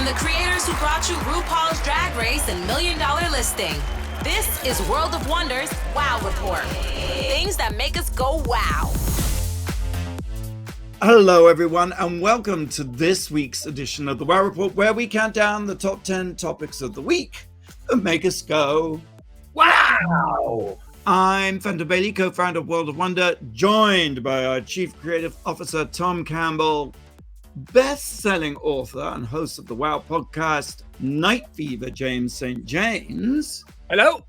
From the creators who brought you RuPaul's Drag Race and $1 Million Listing, this is World of Wonder's Wow Report. Things that make us go wow. Hello, everyone, and welcome to this week's edition of the Wow Report, where we count down the top 10 topics of the week that make us go wow. I'm Fenton Bailey, co-founder of World of Wonder, joined by our Chief Creative Officer, Tom Campbell, best-selling author and host of the Wow podcast, Night Fever, James St. James. Hello.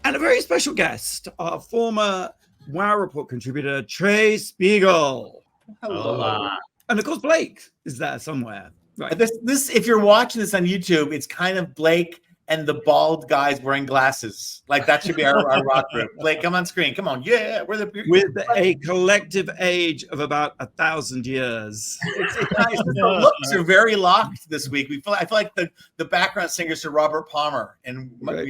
And a very special guest, our former Wow Report contributor, Trey Spiegel. Hello. Hola. And of course, Blake is there somewhere. Right. This, if you're watching this on YouTube, it's kind of Blake and the bald guys wearing glasses. Like that should be our rock group. Blake, come on screen. Come on. Yeah, we're the with a collective age of about 1,000 years. It's nice. The looks are very locked this week. I feel like the background singers are Robert Palmer and Right.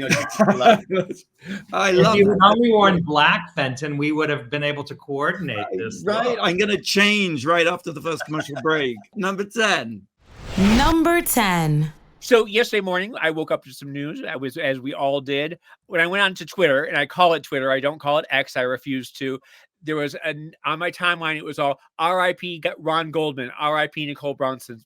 I love If you it. had only worn black, Fenton, we would have been able to coordinate this. Right. I'm going to change right after the first commercial break. Number 10. Number 10. So yesterday morning, I woke up to some news. I was, as we all did, when I went onto Twitter, and I call it Twitter. I don't call it X. I refuse to. There was on my timeline. It was all R.I.P. Ron Goldman, R.I.P. Nicole Bronson,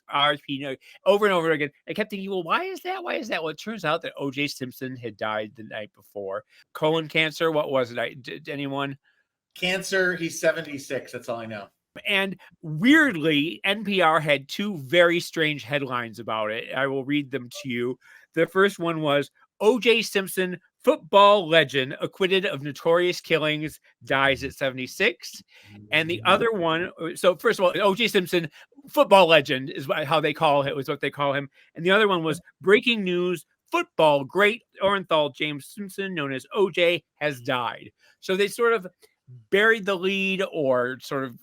R.I.P. over and over again. I kept thinking, well, why is that? Why is that? Well, it turns out that O.J. Simpson had died the night before. Colon cancer. What was it? Did anyone? Cancer. He's 76. That's all I know. And weirdly, NPR had two very strange headlines about it. I will read them to you. The first one was O.J. Simpson, football legend, acquitted of notorious killings, dies at 76. And the other one, so first of all, O.J. Simpson, football legend is how they call it, was what they call him. And the other one was breaking news, football great Orenthal James Simpson, known as O.J., has died. So they sort of buried the lead, or sort of,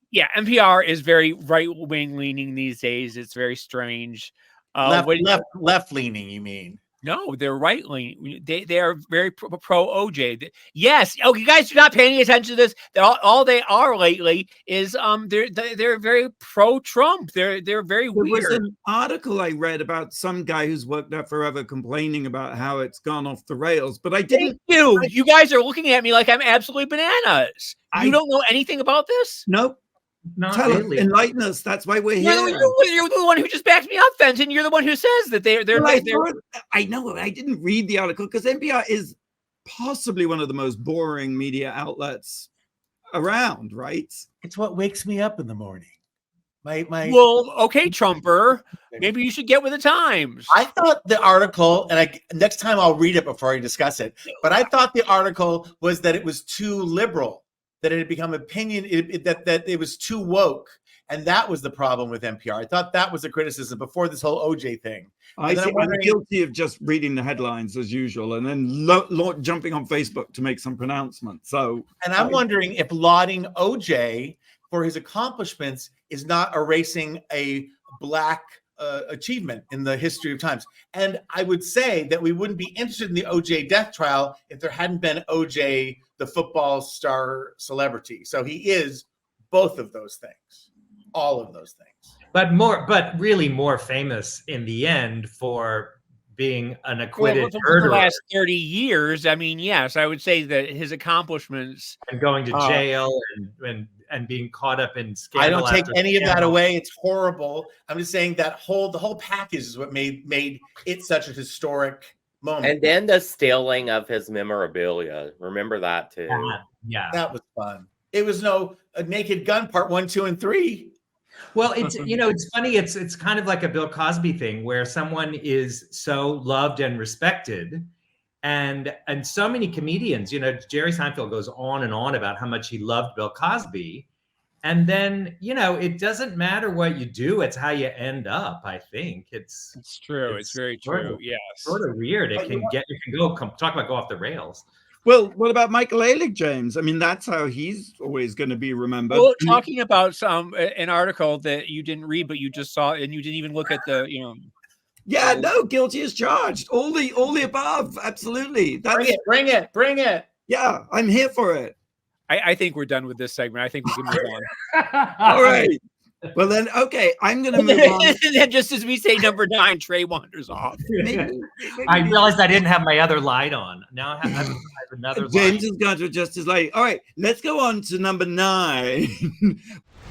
yeah, NPR is very right-wing leaning these days. It's very strange. Left leaning, you mean? No, they're right leaning. They are very pro OJ. Yes. Oh, you guys are not paying attention to this. All they are lately is they're very pro Trump. They're very weird. There was an article I read about some guy who's worked there forever complaining about how it's gone off the rails, but I didn't. You guys are looking at me like I'm absolutely bananas. You don't know anything about this? Nope. Not really. Enlighten us. That's why we're here. You're the one who just backed me up, Fenton. You're the one who says that they're. I know. I didn't read the article because NPR is possibly one of the most boring media outlets around. Right? It's what wakes me up in the morning. My. Well, okay, Trumper. Maybe you should get with the times. I thought the article, and next time I'll read it before I discuss it. But I thought the article was that it was too liberal. That it had become opinion, that it was too woke. And that was the problem with NPR. I thought that was a criticism before this whole OJ thing. I'm guilty of just reading the headlines as usual and then jumping on Facebook to make some pronouncements. And I'm wondering if lauding OJ for his accomplishments is not erasing a Black achievement in the history of times. And I would say that we wouldn't be interested in the OJ death trial if there hadn't been OJ, the football star celebrity. So he is both of those things, all of those things. But really more famous in the end for being an acquitted for the last 30 years. I mean, yes, I would say that his accomplishments and going to jail and being caught up in scandal. I don't take any of that away. It's horrible. I'm just saying that the whole package is what made it such a historic moment. And then the stealing of his memorabilia. Remember that too. Yeah. That was fun. It was no Naked Gun Part 1, 2, and 3. Well, it's it's funny. It's kind of like a Bill Cosby thing where someone is so loved and respected, and so many comedians. Jerry Seinfeld goes on and on about how much he loved Bill Cosby, and then it doesn't matter what you do; it's how you end up. I think it's true. It's very true. Yes, sort of weird. It can talk about go off the rails. Well, what about Michael Ehrlich, James? I mean, that's how he's always going to be remembered. Well, talking about an article that you didn't read, but you just saw, and you didn't even look at the, Yeah, no, guilty as charged. All the above. Absolutely. Bring it. Yeah, I'm here for it. I think we're done with this segment. I think we can move on. All right. Well then, okay, I'm going to move on. And then just as we say number 9, Trey wanders off. Maybe I realized I didn't have my other light on. Now I have another James light. has got to adjust his light. All right, let's go on to number 9.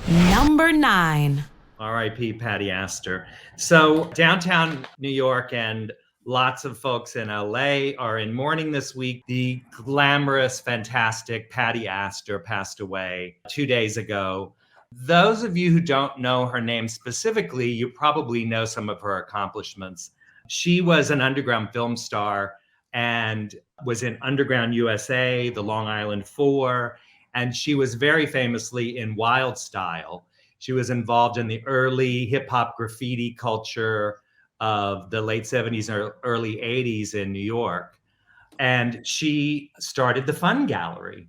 Number 9. R.I.P. Patti Astor. So downtown New York and lots of folks in LA are in mourning this week. The glamorous, fantastic Patti Astor passed away 2 days ago. Those of you who don't know her name specifically, you probably know some of her accomplishments. She was an underground film star and was in Underground USA, the Long Island 4, and she was very famously in Wild Style. She was involved in the early hip hop graffiti culture of the late 70s or early 80s in New York. And she started the Fun Gallery,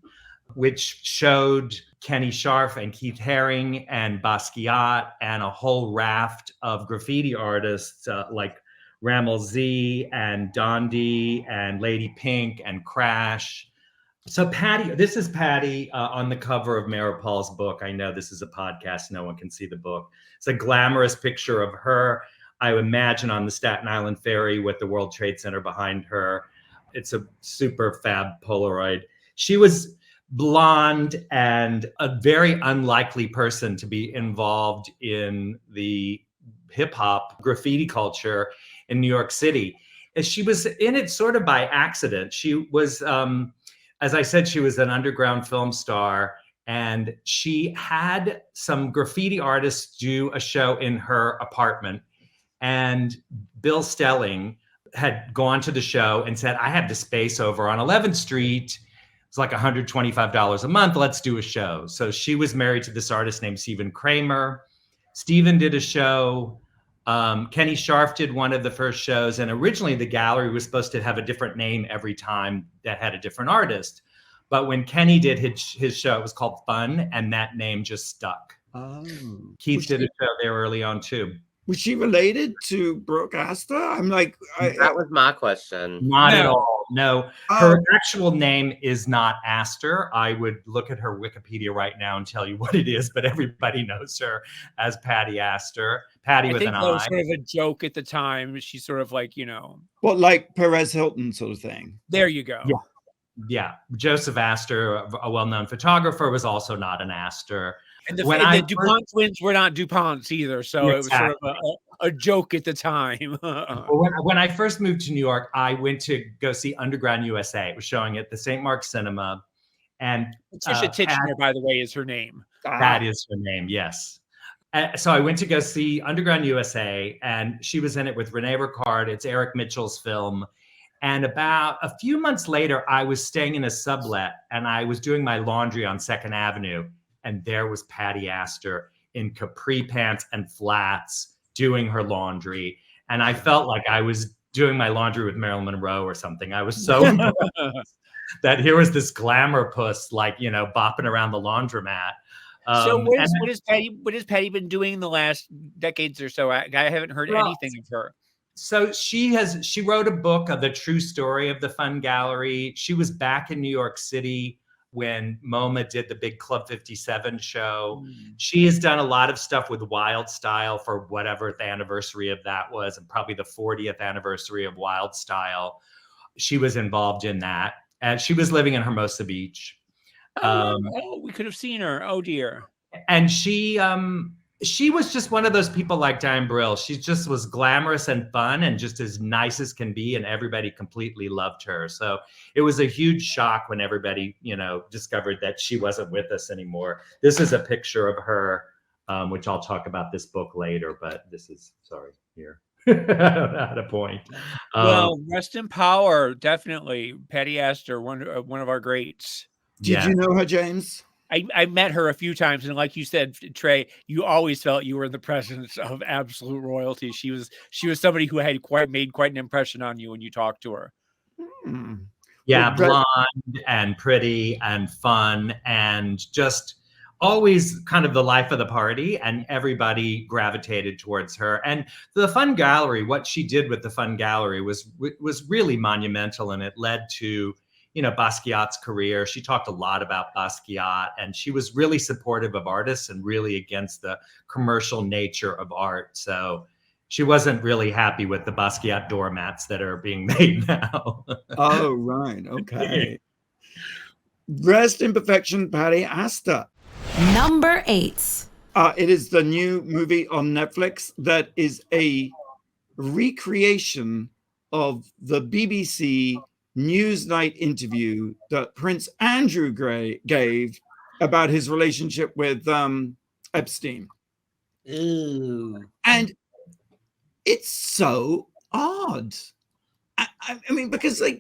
which showed Kenny Scharf and Keith Haring and Basquiat and a whole raft of graffiti artists like Ramel Z and Dondi and Lady Pink and Crash. So Patti, this is Patti on the cover of RuPaul's book. I know this is a podcast, no one can see the book. It's a glamorous picture of her, I imagine, on the Staten Island ferry with the World Trade Center behind her. It's a super fab Polaroid. She was blonde and a very unlikely person to be involved in the hip hop graffiti culture in New York City. She was in it sort of by accident. She was, as I said, she was an underground film star, and she had some graffiti artists do a show in her apartment. And Bill Stelling had gone to the show and said, I have the space over on 11th Street. It's like $125 a month. Let's do a show. So she was married to this artist named Stephen Kramer. Stephen did a show. Kenny Scharf did one of the first shows. And originally the gallery was supposed to have a different name every time that had a different artist. But when Kenny did his show, it was called Fun, and that name just stuck. Oh. Keith did a show there early on too. Was she related to Brooke Astor? I'm like, That was my question. Not at all. No, her Oh. actual name is not Astor. I would look at her Wikipedia right now and tell you what it is, but everybody knows her as Patti Astor. Patti I with think an that was I. sort of a joke at the time. She's sort of like, you know, what, like Perez Hilton sort of thing? there you go. Yeah. Yeah, Joseph Astor, a well-known photographer, was also not an Astor. And the, When and I the DuPont twins were not DuPonts either, so it was sort of a joke at the time. When I first moved to New York, I went to go see Underground USA. It was showing at the St. Mark's Cinema. And Patricia Titchener, by the way, is her name. that is her name, yes. So I went to go see Underground USA, and she was in it with Renee Ricard. It's Eric Mitchell's film. And about a few months later, I was staying in a sublet, and I was doing my laundry on 2nd Avenue. And there was Patti Astor in capri pants and flats doing her laundry. And I felt like I was doing my laundry with Marilyn Monroe or something. I was so impressed that here was this glamour puss, like, you know, bopping around the laundromat. So what has Patti been doing in the last decades or so? I haven't heard anything of her. So she wrote a book of the true story of the Fun Gallery. She was back in New York City when MoMA did the big Club 57 show. She has done a lot of stuff with Wild Style for whatever the anniversary of that was, and probably the 40th anniversary of Wild Style. She was involved in that. And she was living in Hermosa Beach. We could have seen her. Oh dear. And she was just one of those people like Dianne Brill. She just was glamorous and fun and just as nice as can be. And everybody completely loved her. So it was a huge shock when everybody, you know, discovered that she wasn't with us anymore. This is a picture of her, which I'll talk about this book later, but this is, sorry, here. At a point. Well, rest in power. Definitely. Patti Astor, one of our greats. Did you know her, James? I met her a few times, and like you said, Trey, you always felt you were in the presence of absolute royalty. She was somebody who had made quite an impression on you when you talked to her. Yeah, blonde and pretty and fun and just always kind of the life of the party, and everybody gravitated towards her. And the Fun Gallery, what she did with the Fun Gallery was really monumental, and it led to, Basquiat's career. She talked a lot about Basquiat, and she was really supportive of artists and really against the commercial nature of art. So she wasn't really happy with the Basquiat doormats that are being made now. Oh, right. Okay. Rest in perfection, Patti. Astor. Number 8. It is the new movie on Netflix that is a recreation of the BBC Newsnight interview that Prince Andrew gave about his relationship with Epstein. Ooh. And it's so odd. I mean, because I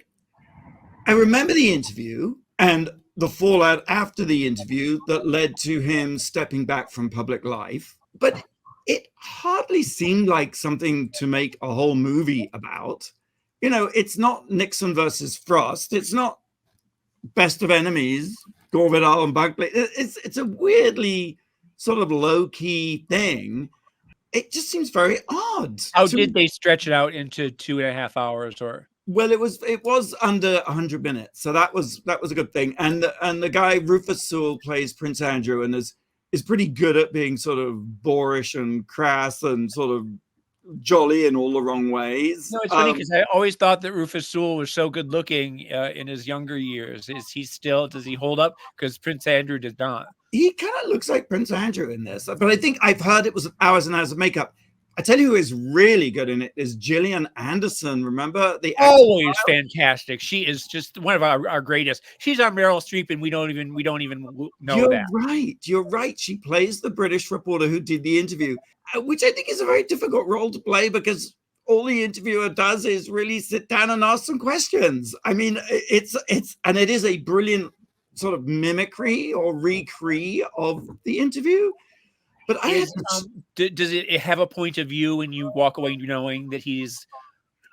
remember the interview and the fallout after the interview that led to him stepping back from public life, but it hardly seemed like something to make a whole movie about. It's not Nixon versus Frost. It's not Best of Enemies, Gore Vidal and Buckley. It's a weirdly sort of low-key thing. It just seems very odd. How did they stretch it out into 2.5 hours? Or well, it was under 100 minutes, so that was a good thing. And the guy Rufus Sewell plays Prince Andrew and is pretty good at being sort of boorish and crass and sort of jolly in all the wrong ways. No, it's funny because I always thought that Rufus Sewell was so good looking in his younger years. Does he hold up? Because Prince Andrew did not. He kind of looks like Prince Andrew in this, but I think I've heard it was hours and hours of makeup. I tell you who is really good in it is Gillian Anderson. Remember the always fantastic. She is just one of our greatest. She's on Meryl Streep, and we don't even know that. You're right. She plays the British reporter who did the interview, which I think is a very difficult role to play because all the interviewer does is really sit down and ask some questions. I mean, it is a brilliant sort of mimicry or recre of the interview. But does it have a point of view when you walk away knowing that he's...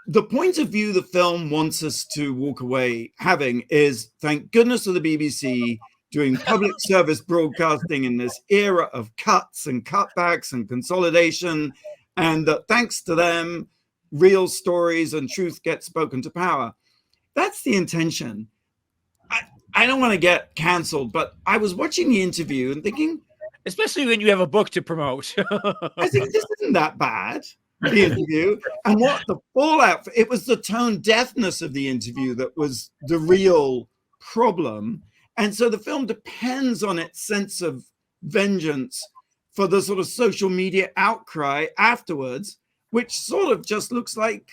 The point of view the film wants us to walk away having is, thank goodness for the BBC doing public service broadcasting in this era of cuts and cutbacks and consolidation, and that thanks to them, real stories and truth get spoken to power. That's the intention. I don't want to get cancelled, but I was watching the interview and thinking... Especially when you have a book to promote. I think this isn't that bad, the interview. And what the fallout, it was the tone deafness of the interview that was the real problem. And so the film depends on its sense of vengeance for the sort of social media outcry afterwards, which sort of just looks like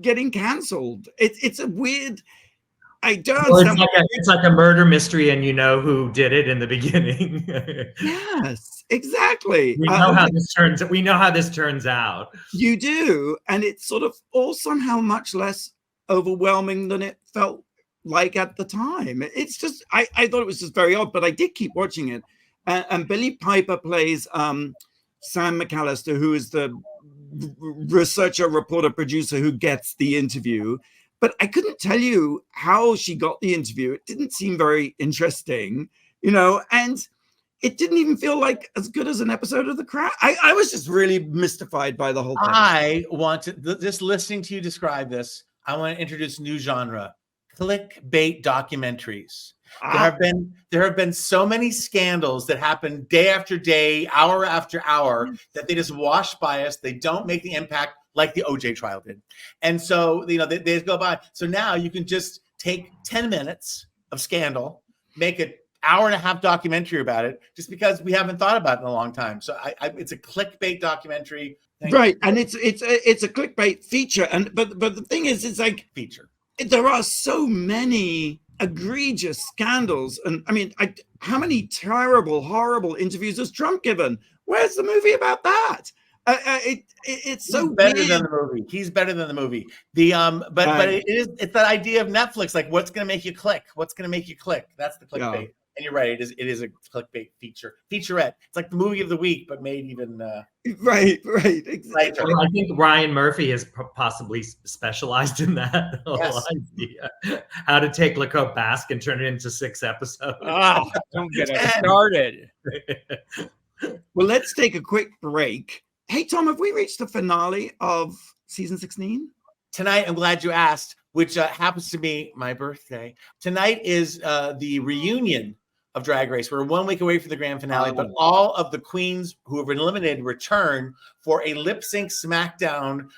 getting cancelled. It's a weird... It's like a murder mystery, and you know who did it in the beginning. Yes, exactly. We know how this turns out. You do, and it's sort of all somehow much less overwhelming than it felt like at the time. It's just I thought it was just very odd, but I did keep watching it. And Billy Piper plays Sam McAllister, who is the researcher, reporter, producer who gets the interview. But I couldn't tell you how she got the interview. It didn't seem very interesting, and it didn't even feel like as good as an episode of The Crown. I was just really mystified by the whole thing. I want to, just listening to you describe this, I want to introduce a new genre, clickbait documentaries. There have been so many scandals that happen day after day, hour after hour, that they just wash by us. They don't make the impact like the OJ trial did. And so, they just go by. So now you can just take 10 minutes of scandal, make an hour-and-a-half documentary about it, just because we haven't thought about it in a long time. So it's a clickbait documentary. Right. And it's a clickbait feature. But the thing is, it's like feature. There are so many egregious scandals. And I mean, how many terrible, horrible interviews has Trump given? Where's the movie about that? It's so better weird. than the movie. He's better than the movie. But it's that idea of Netflix, like what's going to make you click? What's going to make you click? That's the clickbait. Yeah. And you're right. It is a clickbait featurette. It's like the movie of the week, but made even right. Exactly. I think Ryan Murphy has possibly specialized in that whole idea. How to take Lacoste Basque and turn it into 6 episodes. Oh, don't get us started. Well, let's take a quick break. Hey, Tom, have we reached the finale of season 16? Tonight, I'm glad you asked. which happens to be my birthday. Tonight is the reunion of Drag Race. We're 1 week away from the grand finale, but all of the queens who have been eliminated return for a lip sync smackdown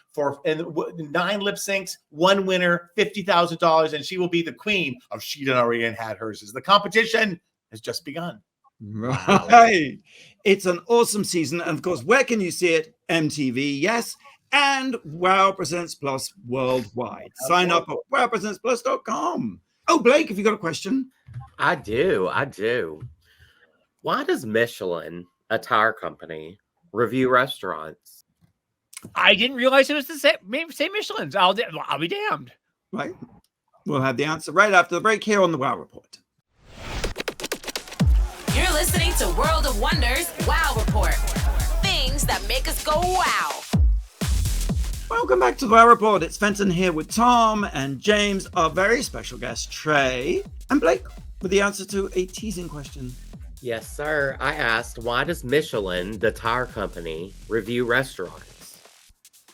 and 9 lip syncs, 1 winner, $50,000, and she will be the queen of She Done Already and Had Hers. The competition has just begun. Right. It's an awesome season. And of course, where can you see it? MTV, yes. And Wow Presents Plus worldwide. Sign up at wowpresentsplus.com. Oh, Blake, have you got a question? I do. Why does Michelin, a tire company, review restaurants? I didn't realize it was the same Michelin's. I'll be damned. Right. We'll have the answer right after the break here on the Wow Report. You're listening to World of Wonders Wow Report. Things that make us go wow. Welcome back to the Wow Report. It's Fenton here with Tom and James, our very special guest, Trey, and Blake with the answer to a teasing question. Yes, sir. I asked, why does Michelin, the tire company, review restaurants?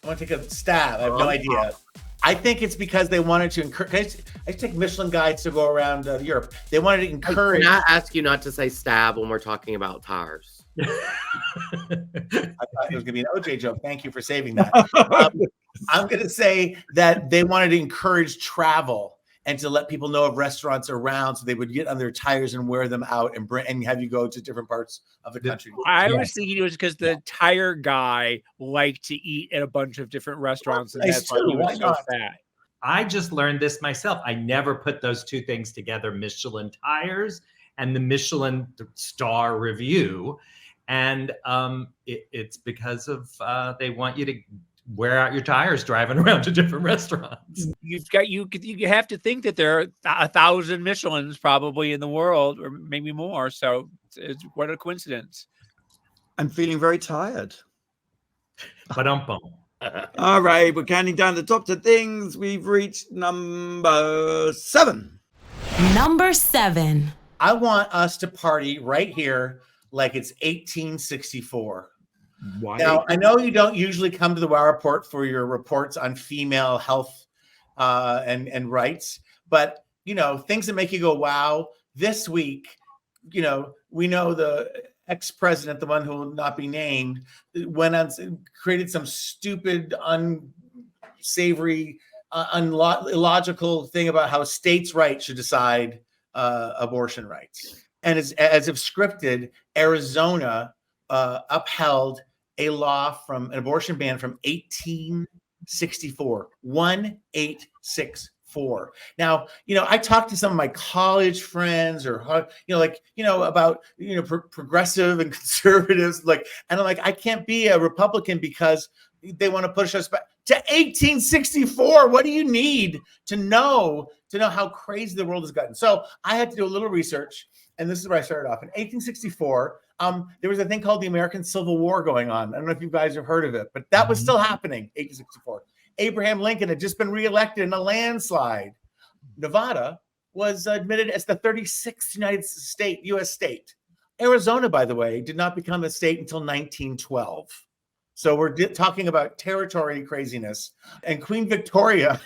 I want to take a stab. I have no idea. I think it's because they wanted to encourage. I take Michelin guides to go around Europe. They wanted to encourage. Can I ask you not to say stab when we're talking about tires? I thought it was going to be an OJ joke. Thank you for saving that. I'm going to say that they wanted to encourage travel and to let people know of restaurants around, so they would get on their tires and wear them out and have you go to different parts of the country. I was thinking it was because the tire guy liked to eat at a bunch of different restaurants, and that's why he was so fat. I just learned this myself. I never put those two things together, Michelin tires and the Michelin star review. And it's because of they want you to wear out your tires driving around to different restaurants. You have to think that there are 1,000 Michelins probably in the world, or maybe more. So it's what a coincidence. I'm feeling very tired. But All right, we're counting down the top 10 things. We've reached number 7. Number 7. I want us to party right here like it's 1864. Why? Now, I know you don't usually come to the Wow Report for your reports on female health and rights, but, things that make you go, wow. This week, we know the ex-president, the one who will not be named, went on, created some stupid, unsavory, illogical thing about how states' rights should decide abortion rights. And as if scripted, Arizona upheld a law from an abortion ban from 1864, 1864. Now, I talked to some of my college friends about, progressive and conservatives, and I'm like, I can't be a Republican because they want to push us back to 1864. What do you need to know how crazy the world has gotten? So I had to do a little research, and this is where I started off. In 1864, there was a thing called the American Civil War going on. I don't know if you guys have heard of it, but that was still happening, 1864. Abraham Lincoln had just been reelected in a landslide. Nevada was admitted as the 36th U.S. state. Arizona, by the way, did not become a state until 1912. So we're talking about territory craziness. And Queen Victoria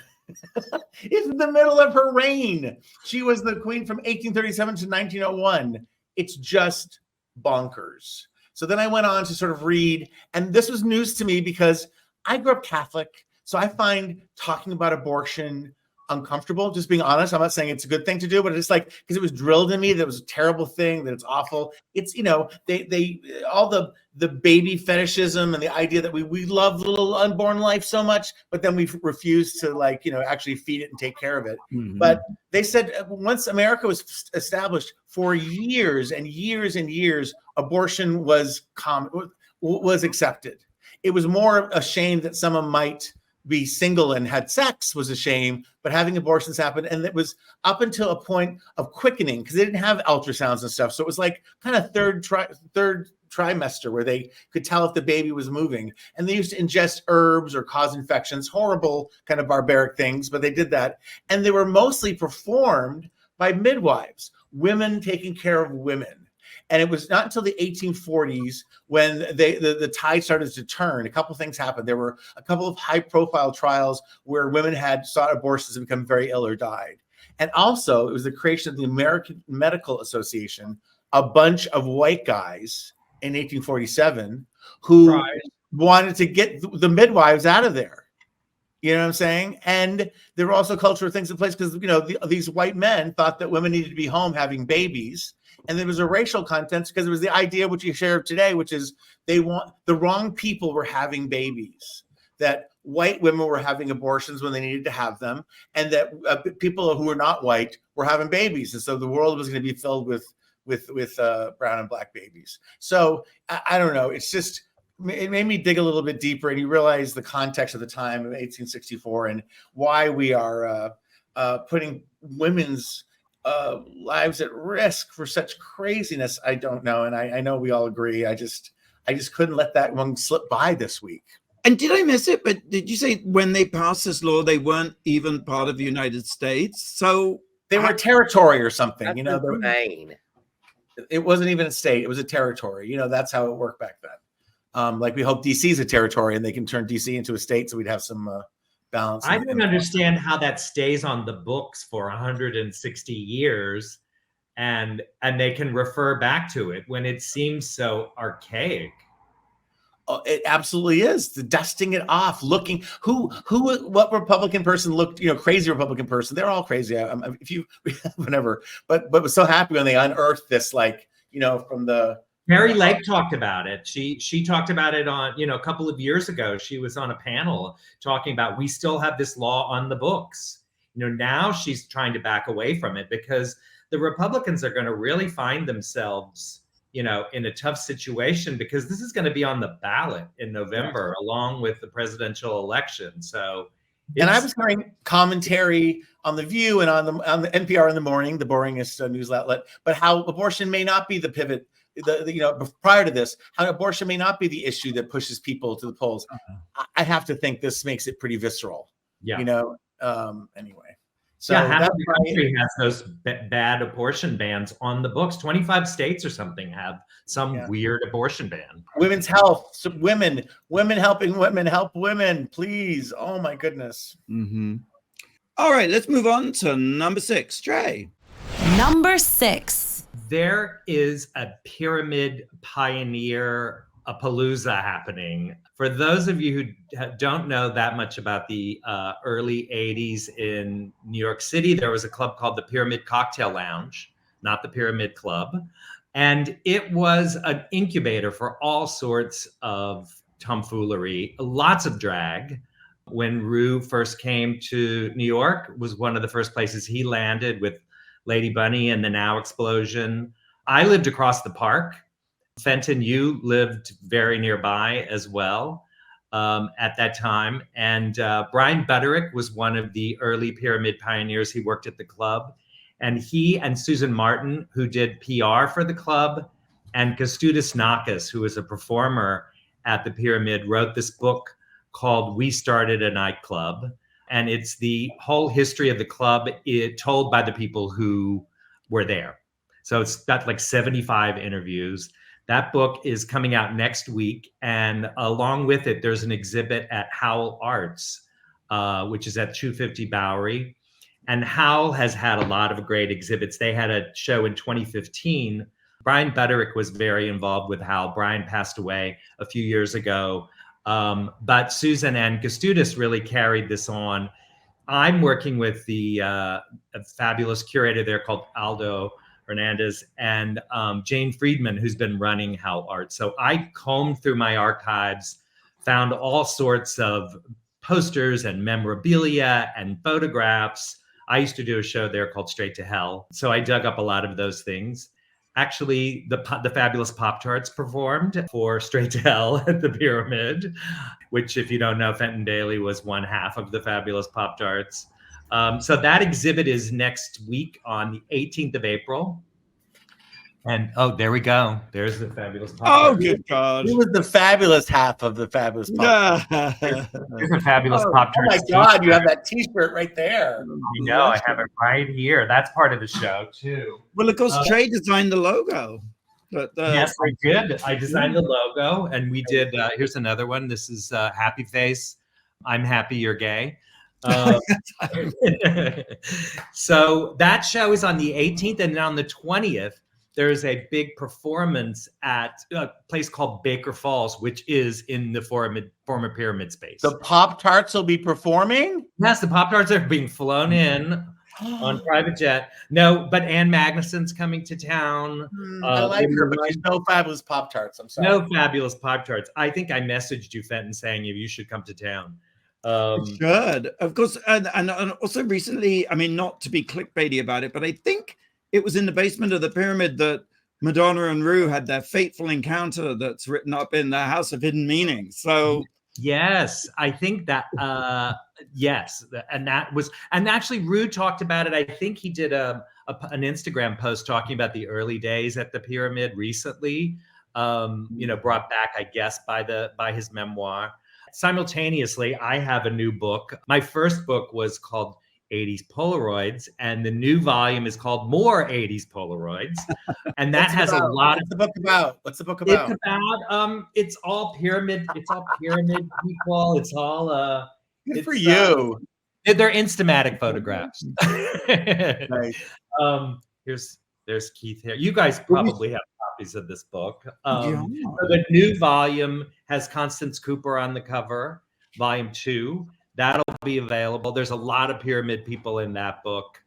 is in the middle of her reign. She was the queen from 1837 to 1901. It's just bonkers. So then I went on to sort of read, and this was news to me because I grew up Catholic. So I find talking about abortion uncomfortable, just being honest. I'm not saying it's a good thing to do, but it's like, because it was drilled in me that it was a terrible thing, that it's awful. It's, they all the baby fetishism and the idea that we love little unborn life so much, but then we refuse to actually feed it and take care of it. Mm-hmm. But they said once America was established, for years and years and years, abortion was accepted. It was more a shame that someone might be single and had sex was a shame, but having abortions happened. And it was up until a point of quickening because they didn't have ultrasounds and stuff. So it was like kind of third trimester where they could tell if the baby was moving. And they used to ingest herbs or cause infections, horrible kind of barbaric things, but they did that. And they were mostly performed by midwives, women taking care of women. And it was not until the 1840s when the tide started to turn. A couple things happened. There were a couple of high-profile trials where women had sought abortions and become very ill or died. And also, it was the creation of the American Medical Association, a bunch of white guys in 1847 who wanted to get the midwives out of there. You know what I'm saying? And there were also cultural things in place because, these white men thought that women needed to be home having babies. And there was a racial context because it was the idea which you share today, which is the wrong people were having babies, that white women were having abortions when they needed to have them, and that people who were not white were having babies. And so the world was going to be filled with brown and black babies. So I don't know. It's just, it made me dig a little bit deeper, and you realize the context of the time of 1864 and why we are putting women's lives at risk for such craziness. I don't know, and I know we all agree. I just couldn't let that one slip by this week. And did I miss it? But did you say when they passed this law, they weren't even part of the United States? So they were a territory or something. Insane. It wasn't even a state; it was a territory. That's how it worked back then. Like we hope DC is a territory and they can turn DC into a state, so we'd have some balance. I don't understand how that stays on the books for 160 years, and they can refer back to it when it seems so archaic. Oh, it absolutely is. The dusting it off, looking what Republican person looked, crazy Republican person. They're all crazy. Whatever. But was so happy when they unearthed this, from the. Mary Lake talked about it. She talked about it on, a couple of years ago. She was on a panel talking about, we still have this law on the books. Now she's trying to back away from it because the Republicans are going to really find themselves, in a tough situation because this is going to be on the ballot in November along with the presidential election. So, and I was hearing commentary on The View and on the NPR in the morning, the boringest news outlet, but how abortion may not be the pivot. Prior to this, how abortion may not be the issue that pushes people to the polls. I have to think this makes it pretty visceral. Yeah. Anyway. So half of the country has those bad abortion bans on the books. 25 states or something have some weird abortion ban. Women's health, so women helping women help women, please. Oh my goodness. Mm-hmm. All right, let's move on to number 6. Trey. Number 6. There is a pyramid pioneer palooza happening. For those of you who don't know that much about the early 80s in New York City, there was a club called the Pyramid Cocktail Lounge, not the Pyramid Club. And it was an incubator for all sorts of tomfoolery, lots of drag. When Ru first came to New York, was one of the first places he landed with Lady Bunny and the Now Explosion. I lived across the park. Fenton, you lived very nearby as well at that time. And Brian Butterick was one of the early pyramid pioneers. He worked at the club. And he and Susan Martin, who did PR for the club, and Kostas Nakas, who was a performer at the pyramid, wrote this book called We Started a Nightclub. And it's the whole history of the club told by the people who were there. So it's got like 75 interviews. That book is coming out next week. And along with it, there's an exhibit at Howell Arts, which is at 250 Bowery. And Howell has had a lot of great exhibits. They had a show in 2015. Brian Butterick was very involved with Howell. Brian passed away a few years ago. But Susan and Kostas really carried this on. I'm working with a fabulous curator there called Aldo Hernandez and Jane Friedman, who's been running Howell Art. So I combed through my archives, found all sorts of posters and memorabilia and photographs. I used to do a show there called Straight to Hell. So I dug up a lot of those things. Actually, the fabulous Pop-Tarts performed for Straight to Hell at the Pyramid, which, if you don't know, Fenton Daly was one half of the fabulous Pop-Tarts. So that exhibit is next week on the 18th of April. And there we go. There's the fabulous Pop-Tarts. Oh, good God. It was the fabulous half of the fabulous Pop-Tarts. Here's a fabulous Pop-Tarts. Oh my God, you have that t-shirt right there. I know, I have it right here. That's part of the show too. Well, of course, Trey designed the logo. Yes, I did. I designed the logo, and we did. Here's another one. This is Happy Face. I'm happy you're gay. So that show is on the 18th, and then on the 20th, there's a big performance at a place called Baker Falls, which is in the former pyramid space. The Pop-Tarts will be performing? Yes, the Pop-Tarts are being flown in on private jet. No, but Ann Magnuson's coming to town. I like her, but she's no fabulous Pop-Tarts. I'm sorry. No fabulous Pop-Tarts. I think I messaged you, Fenton, saying you should come to town. Should, of course. And also recently, I mean, not to be clickbaity about it, but I think it was in the basement of the pyramid that Madonna and Rue had their fateful encounter that's written up in the House of Hidden Meanings. So yes, I think that yes, and that was, and actually Rue talked about it. I think he did an Instagram post talking about the early days at the pyramid recently. Brought back, I guess, by his memoir. Simultaneously, I have a new book. My first book was called 80s Polaroids, and the new volume is called More 80s Polaroids. And that has a lot. What's the book about? What's the book about? It's about it's all pyramid people. It's all good for you. They're Instamatic photographs. Nice. There's Keith here. You guys probably have copies of this book. Yeah. So the new volume has Constance Cooper on the cover, volume 2. That'll be available. There's a lot of pyramid people in that book,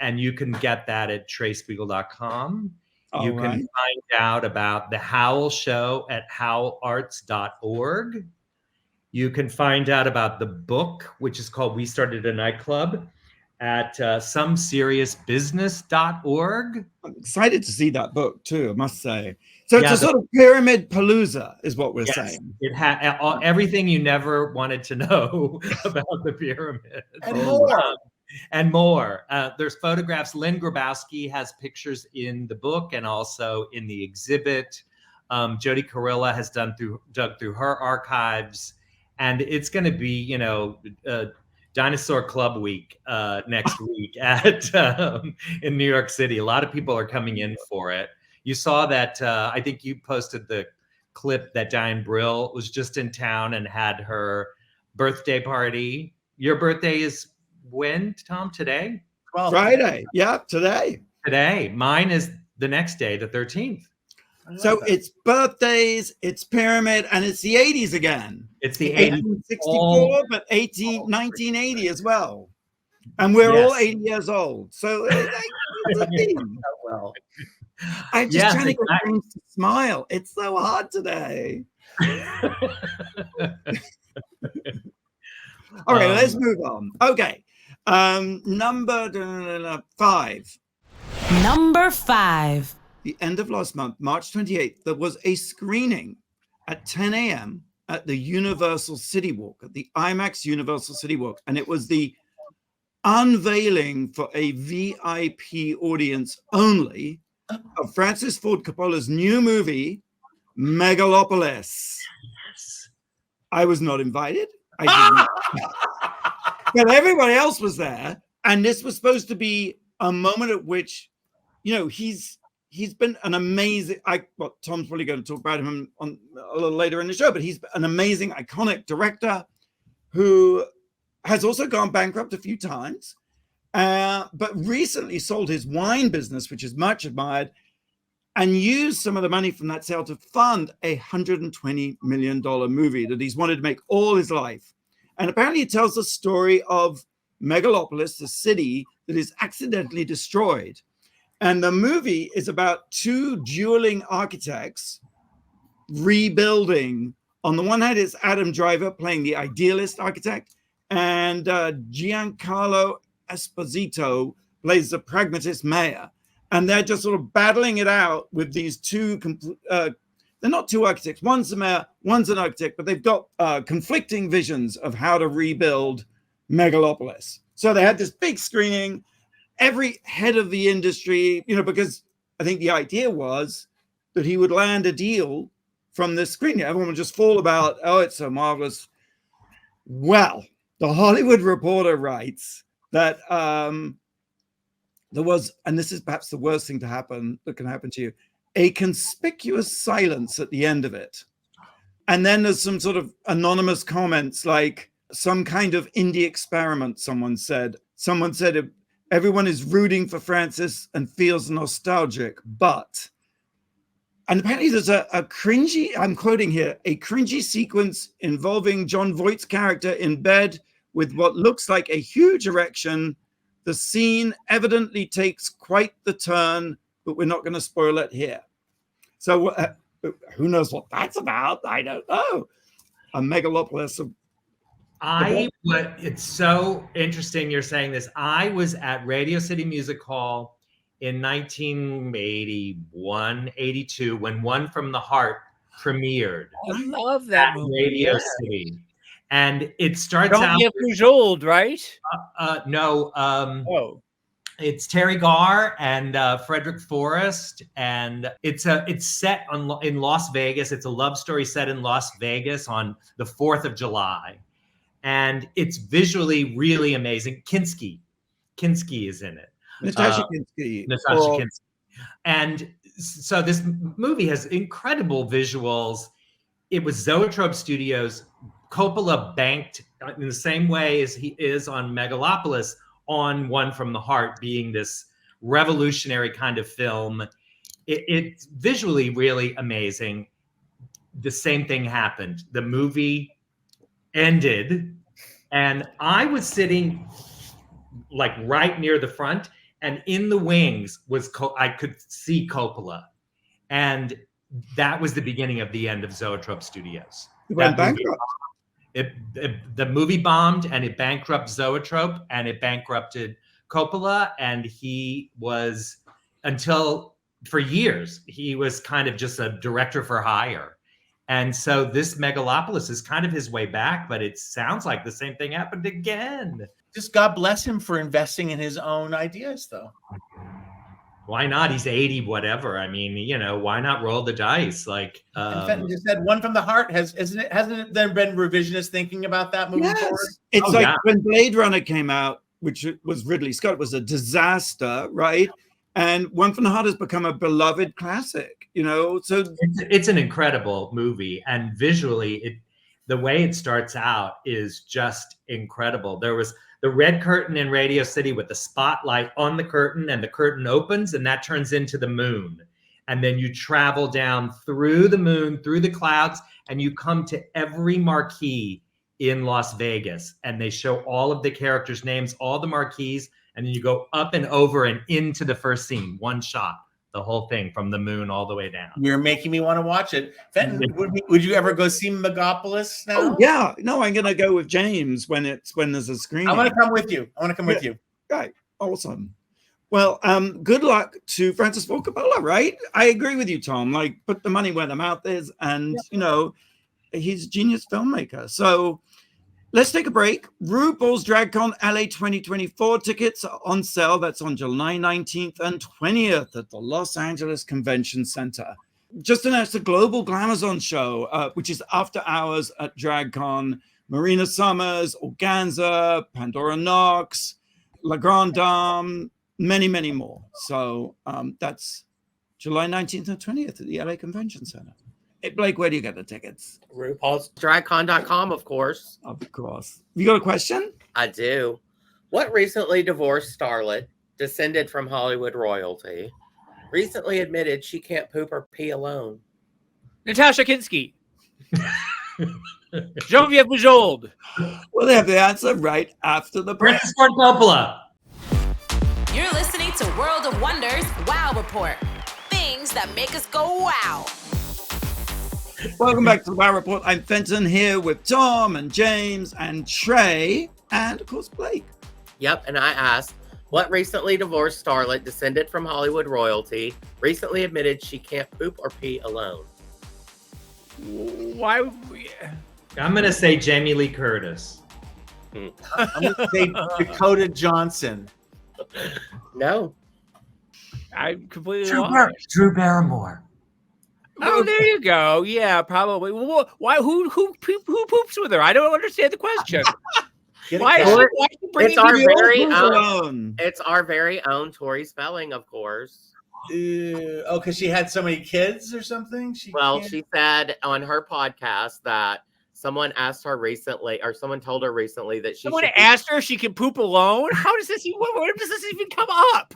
and you can get that at TreySpiegel.com. You can find out about the Howl Show at howlarts.org. You can find out about the book, which is called We Started a Nightclub, at someseriousbusiness.org. I'm excited to see that book too, I must say. So it's a sort of pyramid palooza is what we're saying. It had everything you never wanted to know about the pyramid. And more. There's photographs. Lynn Grabowski has pictures in the book and also in the exhibit. Jody Carilla has dug through her archives. And it's going to be, Dinosaur Club Week next week at in New York City. A lot of people are coming in for it. You saw that, I think you posted the clip that Dianne Brill was just in town and had her birthday party. Your birthday is when, Tom? Today? Well, Friday. Yeah, today. Today. Mine is the next day, the 13th. So it's birthdays, it's pyramid, and it's the 80s again. It's the 80s. 1864, but 1980 as well. And we're all 80 years old. So it's a theme. well. I'm just trying to get things to smile. It's so hard today. All right, let's move on. Okay. Number 5. Number 5. The end of last month, March 28th, there was a screening at 10 a.m. at the Universal City Walk, at the IMAX Universal City Walk. And it was the unveiling for a VIP audience only of Francis Ford Coppola's new movie, Megalopolis. Yes. I was not invited. I didn't. But everybody else was there. And this was supposed to be a moment at which, he's been an amazing, Tom's probably going to talk about him on a little later in the show, but he's an amazing, iconic director who has also gone bankrupt a few times, but recently sold his wine business, which is much admired, and used some of the money from that sale to fund a $120 million movie that he's wanted to make all his life. And apparently it tells the story of Megalopolis, the city that is accidentally destroyed. And the movie is about two dueling architects rebuilding. On the one hand, it's Adam Driver playing the idealist architect, and Giancarlo Esposito plays the pragmatist mayor. And they're just sort of battling it out with these two, they're not two architects. One's the mayor, one's an architect, but they've got conflicting visions of how to rebuild Megalopolis. So they had this big screening. Every head of the industry, because I think the idea was that he would land a deal from this screening. Everyone would just fall about, oh, it's so marvelous. Well, the Hollywood Reporter writes that there was, and this is perhaps the worst thing that can happen to you, a conspicuous silence at the end of it. And then there's some sort of anonymous comments, like some kind of indie experiment, someone said. Someone said, everyone is rooting for Francis and feels nostalgic, but... And apparently there's a cringy, I'm quoting here, a cringy sequence involving Jon Voight's character in bed with what looks like a huge erection. The scene evidently takes quite the turn, but we're not going to spoil it here. So who knows what that's about? I don't know. A Megalopolis. It's so interesting you're saying this. I was at Radio City Music Hall in 1981, 82, when One from the Heart premiered. I love that movie. Radio City. And it starts Don't out... Don't Get Old, right? No. It's Terry Garr and Frederick Forrest. And it's set in Las Vegas. It's a love story set in Las Vegas on the 4th of July. And it's visually really amazing. Kinski is in it. Natasha Kinski. And so this movie has incredible visuals. It was Zoetrope Studios. Coppola banked in the same way as he is on Megalopolis on One from the Heart being this revolutionary kind of film. It's visually really amazing. The same thing happened. The movie ended and I was sitting like right near the front. And in the wings I could see Coppola. And that was the beginning of the end of Zoetrope Studios. It went bankrupt. The movie bombed and it bankrupted Zoetrope and it bankrupted Coppola. And he was, for years, he was kind of just a director for hire. And so this Megalopolis is kind of his way back, but it sounds like the same thing happened again. Just God bless him for investing in his own ideas, though. Why not? He's 80, whatever. I mean, why not roll the dice? Like, and Fenton just said, One from the Heart hasn't it then been revisionist thinking about that moving forward? It's when Blade Runner came out, which was Ridley Scott, it was a disaster, right? And One from the Heart has become a beloved classic, So it's an incredible movie, and visually, the way it starts out is just incredible. There was the red curtain in Radio City with the spotlight on the curtain, and the curtain opens and that turns into the moon. And then you travel down through the moon, through the clouds, and you come to every marquee in Las Vegas. And they show all of the characters' names, all the marquees, and then you go up and over and into the first scene, one shot, the whole thing from the moon all the way down. You're making me want to watch it. Fenton, would you ever go see Megalopolis now? Oh, yeah. No, I'm going to go with James when there's a screening. I want to come with you. With you. Right. Awesome. Well, good luck to Francis Ford Coppola, right? I agree with you, Tom. Like, put the money where the mouth is. And, he's a genius filmmaker. So let's take a break. RuPaul's DragCon LA 2024 tickets are on sale. That's on July 19th and 20th at the Los Angeles Convention Center. Just announced the Global Glamazon show, which is after hours at DragCon. Marina Summers, Organza, Pandora Knox, La Grande Dame, many, many more. So that's July 19th and 20th at the LA Convention Center. Hey, Blake, where do you get the tickets? RuPaul's DragCon.com, of course. Of course. You got a question? I do. What recently divorced starlet, descended from Hollywood royalty, recently admitted she can't poop or pee alone? Natasha Kinski. Genevieve Bujold. We'll have the answer right after the break. Francis Ford Coppola. You're listening to World of Wonders Wow Report. Things that make us go wow. Welcome back to the Wow Report. I'm Fenton here with Tom and James and Trey and, of course, Blake. Yep, and I asked, what recently divorced starlet, descended from Hollywood royalty, recently admitted she can't poop or pee alone? Why would we... I'm going to say Jamie Lee Curtis. I'm going to say Dakota Johnson. No. I'm completely lost. Drew Barrymore. Oh, there you go. Yeah, probably. Well, why? Who poops with her? I don't understand the question. Why is she bringing it's our very own? It's our very own Tori Spelling, of course. Because she had so many kids or something? She said on her podcast that someone asked her recently, or someone told her recently that someone asked her if she can poop alone. How does this even? Where does this even come up?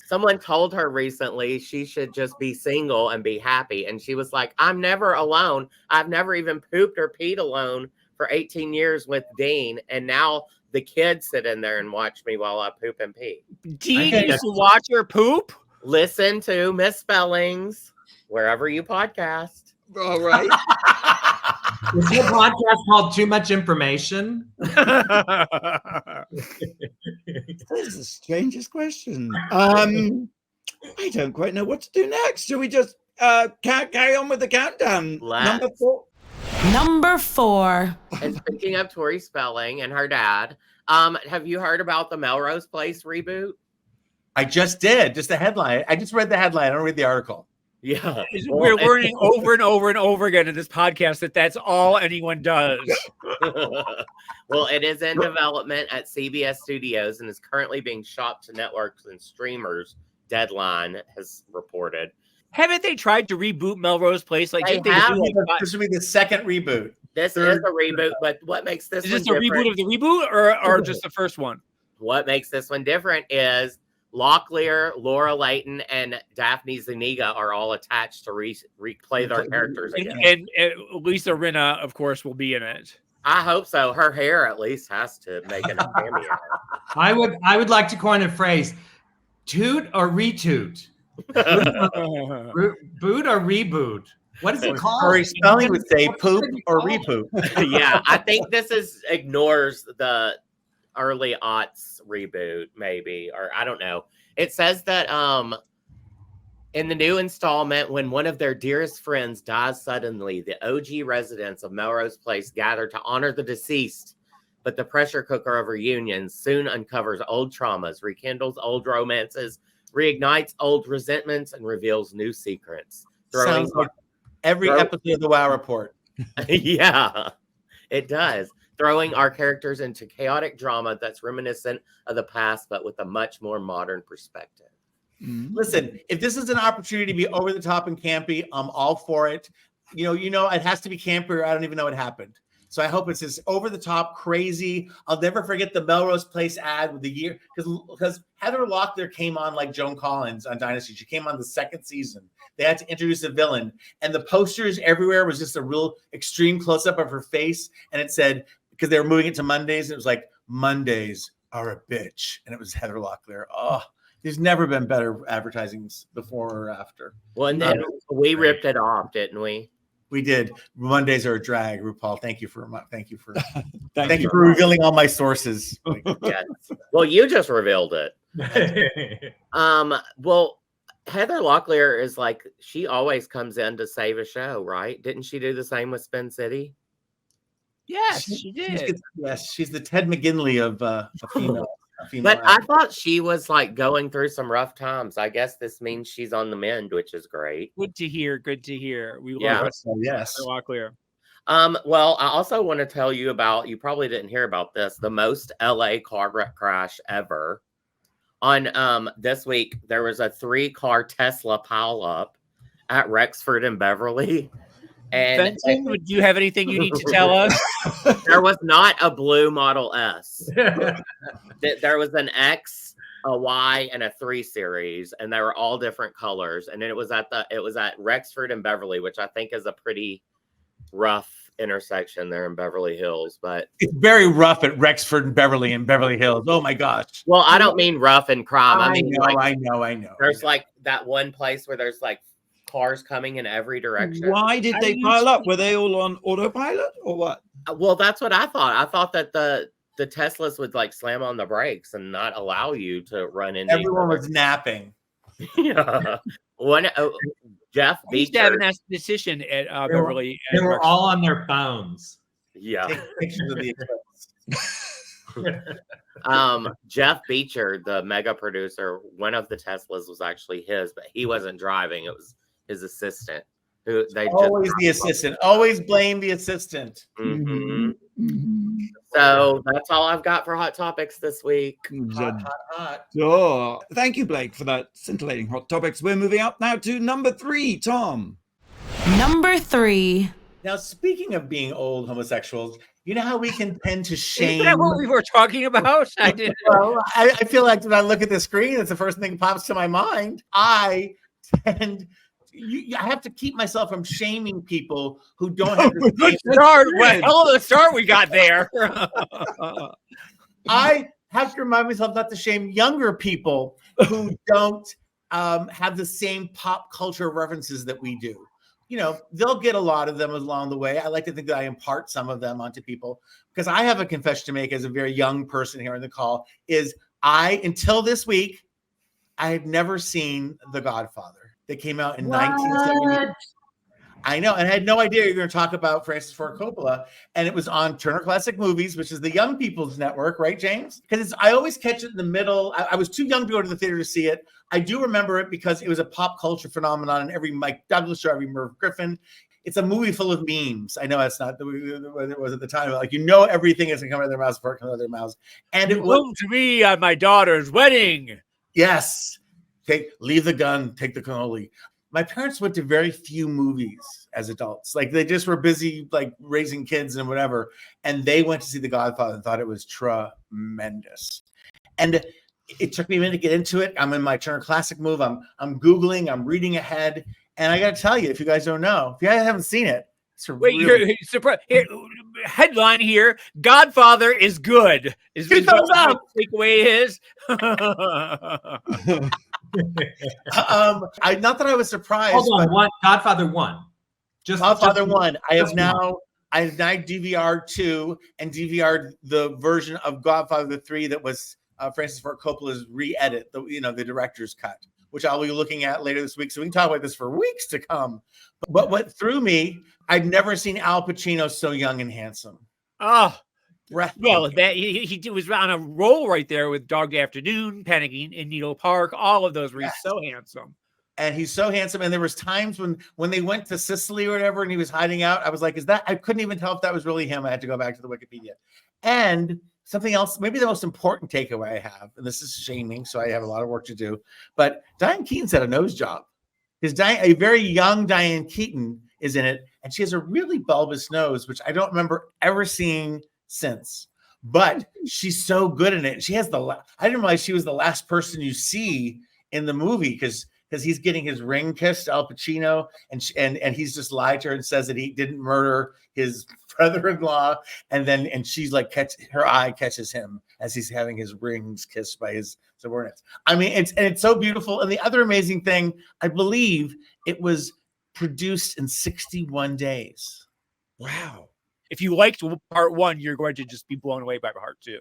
Someone told her recently she should just be single and be happy, and she was like, "I'm never alone. I've never even pooped or peed alone for 18 years with Dean, and now the kids sit in there and watch me while I poop and pee." Dean used to watch her poop. Listen to Misspellings wherever you podcast. All right. Is your podcast called Too Much Information? That is the strangest question. I don't quite know what to do next. Should we just carry on with the countdown? Number 4. Number 4. And speaking of Tori Spelling and her dad, have you heard about the Melrose Place reboot? I just did. Just the headline. I just read the headline. I don't read the article. Yeah. We're learning over and over and over again in this podcast that that's all anyone does. Well, it is in development at CBS Studios and is currently being shopped to networks and streamers, Deadline has reported. Haven't they tried to reboot Melrose Place? Like, They didn't have. This will be the second reboot. This is a reboot, but what makes this Is one this a different? reboot of the reboot or just the first one? What makes this one different is Locklear, Laura Layton, and Daphne Zuniga are all attached to replay their characters again. And Lisa Rinna, of course, will be in it. I hope so. Her hair at least has to make a cameo. I would like to coin a phrase: toot or retoot, boot or reboot. What is it called? Tori Spelling would say poop or repoop. Yeah, I think this ignores the early aughts reboot, maybe, or I don't know. It says that in the new installment, when one of their dearest friends dies suddenly, the OG residents of Melrose Place gather to honor the deceased. But the pressure cooker of reunions soon uncovers old traumas, rekindles old romances, reignites old resentments, and reveals new secrets. Sounds like every episode of the WoW Report. Yeah, it does. Throwing our characters into chaotic drama that's reminiscent of the past, but with a much more modern perspective. Listen, if this is an opportunity to be over the top and campy, I'm all for it. You know, it has to be campy or I don't even know what happened. So I hope it's this over the top, crazy. I'll never forget the Melrose Place ad with the year because Heather Locklear came on like Joan Collins on Dynasty. She came on the second season. They had to introduce a villain, and the posters everywhere was just a real extreme close up of her face, and it said, because they were moving it to Mondays, and it was like, Mondays are a bitch. And it was Heather Locklear. Oh, there's never been better advertising before or after. Well, and then we ripped it off, didn't we? We did. Mondays are a drag, RuPaul. Thank you for revealing all my sources. Yes. Well, you just revealed it. Well, Heather Locklear is like, she always comes in to save a show, right? Didn't she do the same with Spin City? Yes, she did. She's the Ted McGinley of a female. But I thought she was like going through some rough times. I guess this means she's on the mend, which is great. Good to hear. Good to hear. We love it. Yes. Locklear. Well, I also want to tell you about, you probably didn't hear about this, the most LA car crash ever. On this week, there was a 3-car Tesla pileup at Rexford and Beverly. And Benson, do you have anything you need to tell us? There was not a blue Model S. There was an X, a Y, and a 3 Series, and they were all different colors. And then it was at Rexford and Beverly, which I think is a pretty rough intersection there in Beverly Hills. But it's very rough at Rexford and Beverly Hills. Oh my gosh. Well, I don't mean rough and crime. I know. There's like that one place where there's like cars coming in every direction. Why did they pile up? Were they all on autopilot or what? Well, that's what I thought. I thought that the Teslas would like slam on the brakes and not allow you to run into. Everyone was napping. Yeah. Jeff Beacher. Used to have an esthetician at Beverly. They were all on their phones. Yeah. Take pictures of the Jeff Beacher, the mega producer, one of the Teslas was actually his, but he wasn't driving. It was his assistant. Who they Always the assistant. Always blame the assistant. Mhm. Mhm. So that's all I've got for hot topics this week. Hot. Sure. Thank you, Blake, for that scintillating hot topics. We're moving up now to number 3, Tom. Number 3. Now, speaking of being old homosexuals, you know how we can tend to shame. Is that what we were talking about? I didn't. Well, I feel like when I look at the screen, it's the first thing that pops to my mind. I have to keep myself from shaming people who don't have the Good same start. Well, hell of a start we got there. I have to remind myself not to shame younger people who don't have the same pop culture references that we do. You know, they'll get a lot of them along the way. I like to think that I impart some of them onto people, because I have a confession to make as a very young person here in the call. Until this week, I had never seen The Godfather. That came out in 1970. I know, and I had no idea you were going to talk about Francis Ford Coppola, and it was on Turner Classic Movies, which is the young people's network, right, James? Because I always catch it in the middle. I was too young to go to the theater to see it. I do remember it because it was a pop culture phenomenon in every Mike Douglas show, every Merv Griffin. It's a movie full of memes. I know that's not the way it was at the time. Like, everything is going to come out of their mouths before it comes out of their mouths. And it was to me at my daughter's wedding. Yes. Leave the gun, take the cannoli. My parents went to very few movies as adults. Like, they just were busy, like, raising kids and whatever. And they went to see The Godfather and thought it was tremendous. And it took me a minute to get into it. I'm in my Turner Classic move. I'm Googling, I'm reading ahead. And I got to tell you, if you guys don't know, if you guys haven't seen it, You're surprised. Headline here: Godfather is good. Is Two thumbs up. Takeaway is. Not that I was surprised. Hold on, Godfather 1. Godfather 1. I have now DVR'd 2 and DVR'd the version of Godfather 3 that was Francis Ford Coppola's re-edit, the director's cut, which I'll be looking at later this week. So we can talk about this for weeks to come. But what threw me, I'd never seen Al Pacino so young and handsome. Oh, well, that he was on a roll right there with Dog Day Afternoon, Panicking in Needle Park. All of those were so handsome. And he's so handsome. And there was times when they went to Sicily or whatever, and he was hiding out. I was like, I couldn't even tell if that was really him. I had to go back to the Wikipedia. And something else, maybe the most important takeaway I have, and this is shaming, so I have a lot of work to do, but Diane Keaton's had a nose job. A very young Diane Keaton is in it, and she has a really bulbous nose, which I don't remember ever seeing since. But she's so good in it. She has I didn't realize she was the last person you see in the movie, because he's getting his ring kissed, Al Pacino, and he's just lied to her and says that he didn't murder his brother-in-law, and she's like, her eye catches him as he's having his rings kissed by his subordinates. I mean, it's so beautiful. And the other amazing thing, I believe it was produced in 61 days. Wow. If you liked part 1, you're going to just be blown away by part 2.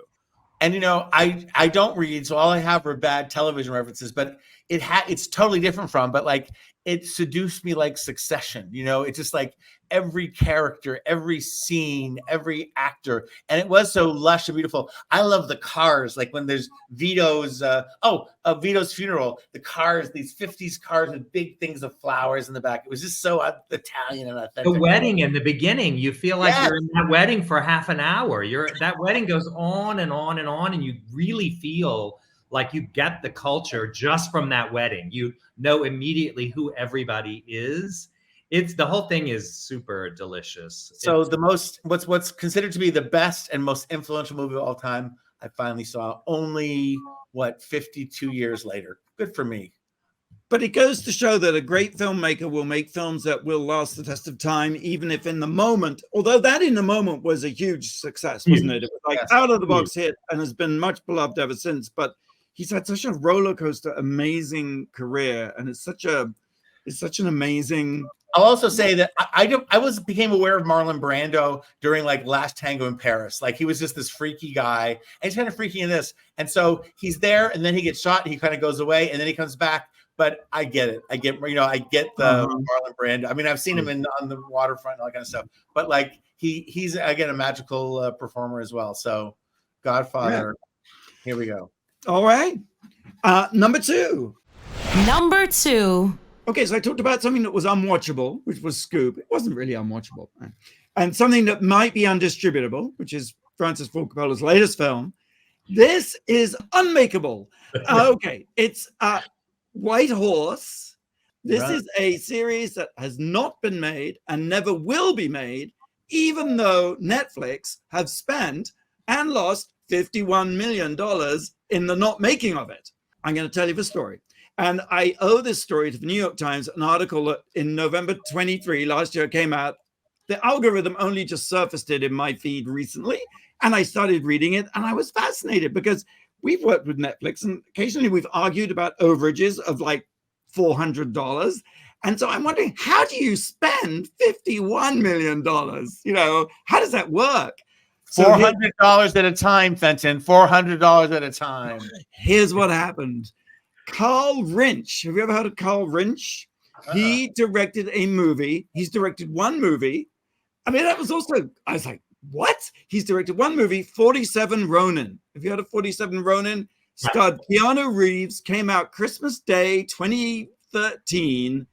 And I don't read, so all I have are bad television references, but it's totally different from, but like, it seduced me like Succession. It's just like every character, every scene, every actor, and it was so lush and beautiful. I love the cars, like when there's Vito's funeral, the cars, these 50s cars with big things of flowers in the back. It was just so Italian and authentic. The wedding in the beginning, you feel like you're in that wedding for half an hour. That wedding goes on and on and on, and you really feel like you get the culture just from that wedding. You know immediately who everybody is. The whole thing is super delicious. So what's considered to be the best and most influential movie of all time, I finally saw only 52 years later. Good for me. But it goes to show that a great filmmaker will make films that will last the test of time, even if in the moment, although that in the moment was a huge success, wasn't it? It was like out of the box hit and has been much beloved ever since. But he's had such a roller coaster, amazing career, and it's such an amazing. I'll also say that I became aware of Marlon Brando during like Last Tango in Paris. Like, he was just this freaky guy, and he's kind of freaky in this. And so he's there, and then he gets shot, and he kind of goes away, and then he comes back. But I get it. I get the Marlon Brando. I mean, I've seen him on the waterfront and all that kind of stuff. But like, he's again a magical performer as well. So Godfather, Here we go. All right. Number 2. Number 2. Okay, so I talked about something that was unwatchable, which was Scoop. It wasn't really unwatchable. And something that might be undistributable, which is Francis Ford Coppola's latest film. This is Unmakeable. Okay, it's White Horse. This is a series that has not been made and never will be made, even though Netflix have spent and lost $51 million in the not making of it. I'm going to tell you the story. And I owe this story to the New York Times, an article that in November 23 last year came out. The algorithm only just surfaced it in my feed recently. And I started reading it and I was fascinated because we've worked with Netflix and occasionally we've argued about overages of like $400. And so I'm wondering, how do you spend $51 million? You know, how does that work? So $400 at a time, Fenton. $400 at a time. Here's what happened. Carl Rinch. Have you ever heard of Carl Rinch? He directed a movie. He's directed one movie. I mean, that was also, I was like, what? He's directed one movie, 47 Ronin. Have you heard of 47 Ronin? Starred Keanu Reeves, came out Christmas Day 2013.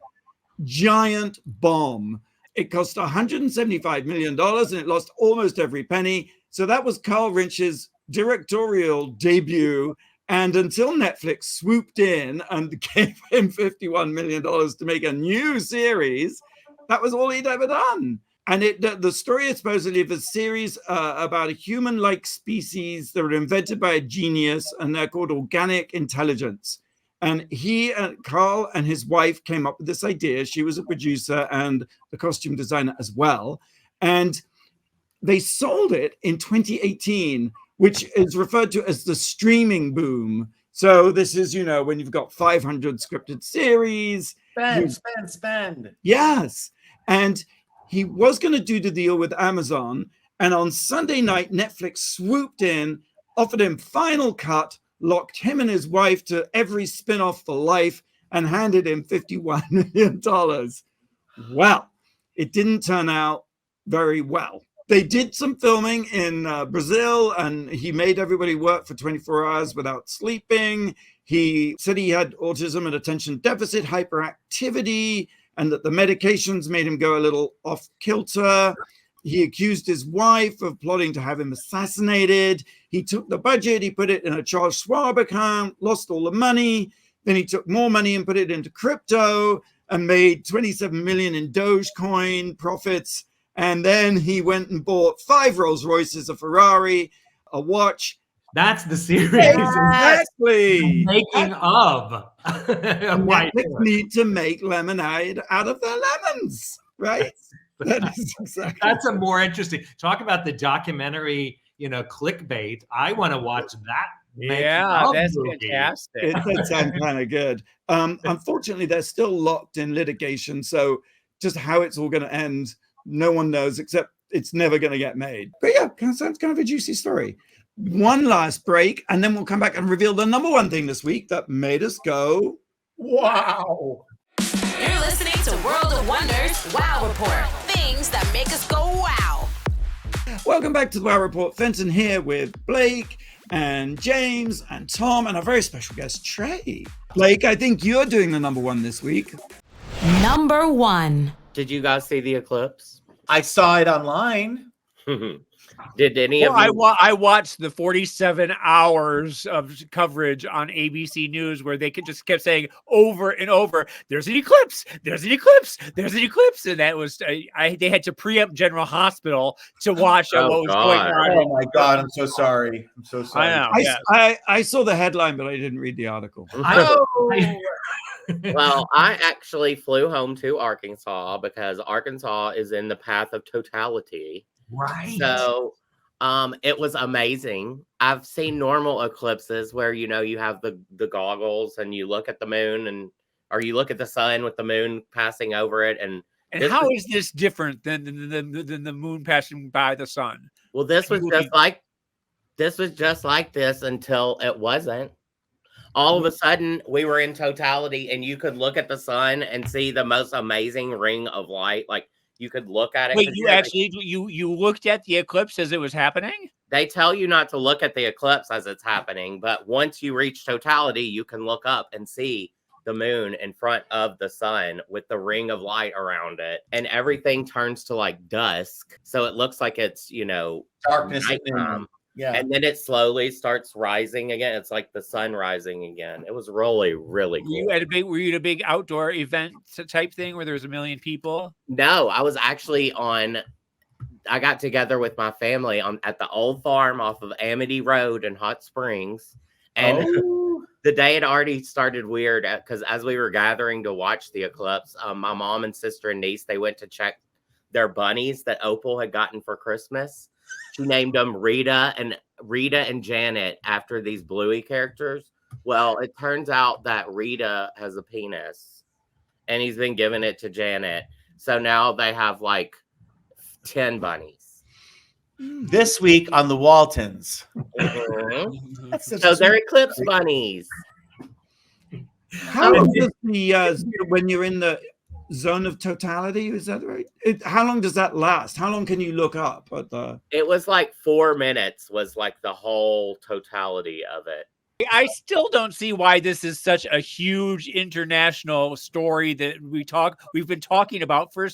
Giant bomb. It cost $175 million and it lost almost every penny. So that was Carl Rinch's directorial debut. And until Netflix swooped in and gave him $51 million to make a new series, that was all he'd ever done. And the story is supposedly of a series about a human-like species that were invented by a genius, and they're called organic intelligence. And he and Carl and his wife came up with this idea. She was a producer and a costume designer as well. And they sold it in 2018, which is referred to as the streaming boom. So this is, you know, when you've got 500 scripted series. Spend. Yes. And he was going to do the deal with Amazon. And on Sunday night, Netflix swooped in, offered him final cut, locked him and his wife to every spin-off for life, and handed him $51 million. Well, it didn't turn out very well. They did some filming in Brazil, and he made everybody work for 24 hours without sleeping. He said he had autism and attention deficit hyperactivity, and that the medications made him go a little off kilter. He accused his wife of plotting to have him assassinated. He took the budget, he put it in a Charles Schwab account, lost all the money. Then he took more money and put it into crypto and made 27 million in Dogecoin profits. And then he went and bought 5 Rolls Royces, a Ferrari, a watch. That's the series. Exactly. Making of. Netflix need to make lemonade out of their lemons, right? That is exactly. That's a more interesting. Talk about the documentary, you know, clickbait. I want to watch that. Yeah, that's fantastic. It does sound kind of good. Unfortunately, they're still locked in litigation. So just how it's all going to end, no one knows, except it's never going to get made. But yeah, sounds kind of a juicy story. One last break, and then we'll come back and reveal the number one thing this week that made us go, wow. You're listening to World of Wonders Wow Report. Things that make us go wow. Welcome back to the Wow Report. Fenton here with Blake and James and Tom and our very special guest, Trey. Blake, I think you're doing the number one this week. Number one. Did you guys see the eclipse? I saw it online. Did any of you? I watched the 47 hours of coverage on ABC News where they just kept saying over and over, "There's an eclipse. There's an eclipse. There's an eclipse," and that was they had to preempt General Hospital to watch what was going on. Oh my God! I'm so sorry. I'm so sorry. I know. I saw the headline, but I didn't read the article. Well, I actually flew home to Arkansas because Arkansas is in the path of totality. Right. So it was amazing. I've seen normal eclipses where, you know, you have the goggles and you look at the moon or you look at the sun with the moon passing over it. And how is this different than the moon passing by the sun? Well, this was just like this until it wasn't. All of a sudden, we were in totality and you could look at the sun and see the most amazing ring of light. Like, you could look at it. Wait, you looked at the eclipse as it was happening? They tell you not to look at the eclipse as it's happening, but once you reach totality, you can look up and see the moon in front of the sun with the ring of light around it, and everything turns to like dusk. So it looks like it's, Darkness at nighttime. noon. Yeah. And then it slowly starts rising again. It's like the sun rising again. It was really, really cool. Were you at a big outdoor event type thing where there was 1 million people? No, I was actually I got together with my family at the old farm off of Amity Road in Hot Springs. And the day had already started weird because as we were gathering to watch the eclipse, my mom and sister and niece, they went to check their bunnies that Opal had gotten for Christmas. She named them Rita and Janet after these Bluey characters. Well, it turns out that Rita has a penis and he's been giving it to Janet. So now they have like 10 bunnies. This week on the Waltons. Mm-hmm. So they're eclipse bunnies. How long does when you're in the zone of totality, is that right? How long does that last? How long can you look up at the? It was like 4 minutes was like the whole totality of it. I still don't see why this is such a huge international story that we've been talking about for a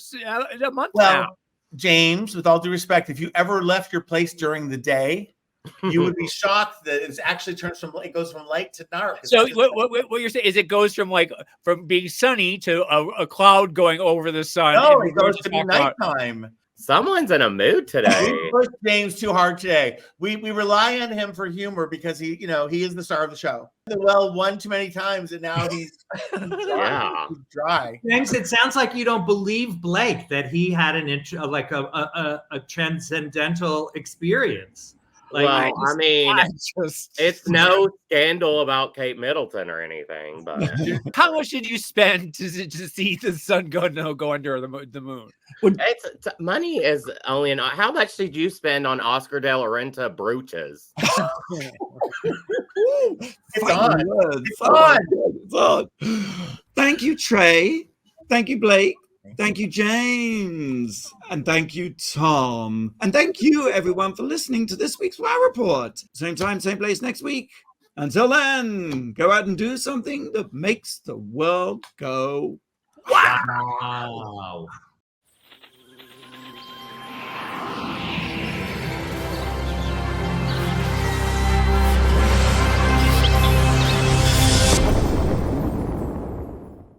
month now. James, with all due respect, if you ever left your place during the day, you would be shocked that it actually it goes from light to dark. So what you're saying is it goes from being sunny to a cloud going over the sun. No, it goes to be nighttime. Someone's in a mood today. We pushed James too hard today. We rely on him for humor because he is the star of the show. Well, one too many times, and now he's yeah. He's dry. James, it sounds like you don't believe Blake that he had a transcendental experience. It's no scandal about Kate Middleton or anything, but how much did you spend to see the sun go under the moon? Money is only how much did you spend on Oscar de la Renta brooches? It's on. Thank you, Trey. Thank you, Blake. Thank you, James. And thank you, Tom. And thank you, everyone, for listening to this week's Wow Report. Same time, same place next week. Until then, go out and do something that makes the world go wow.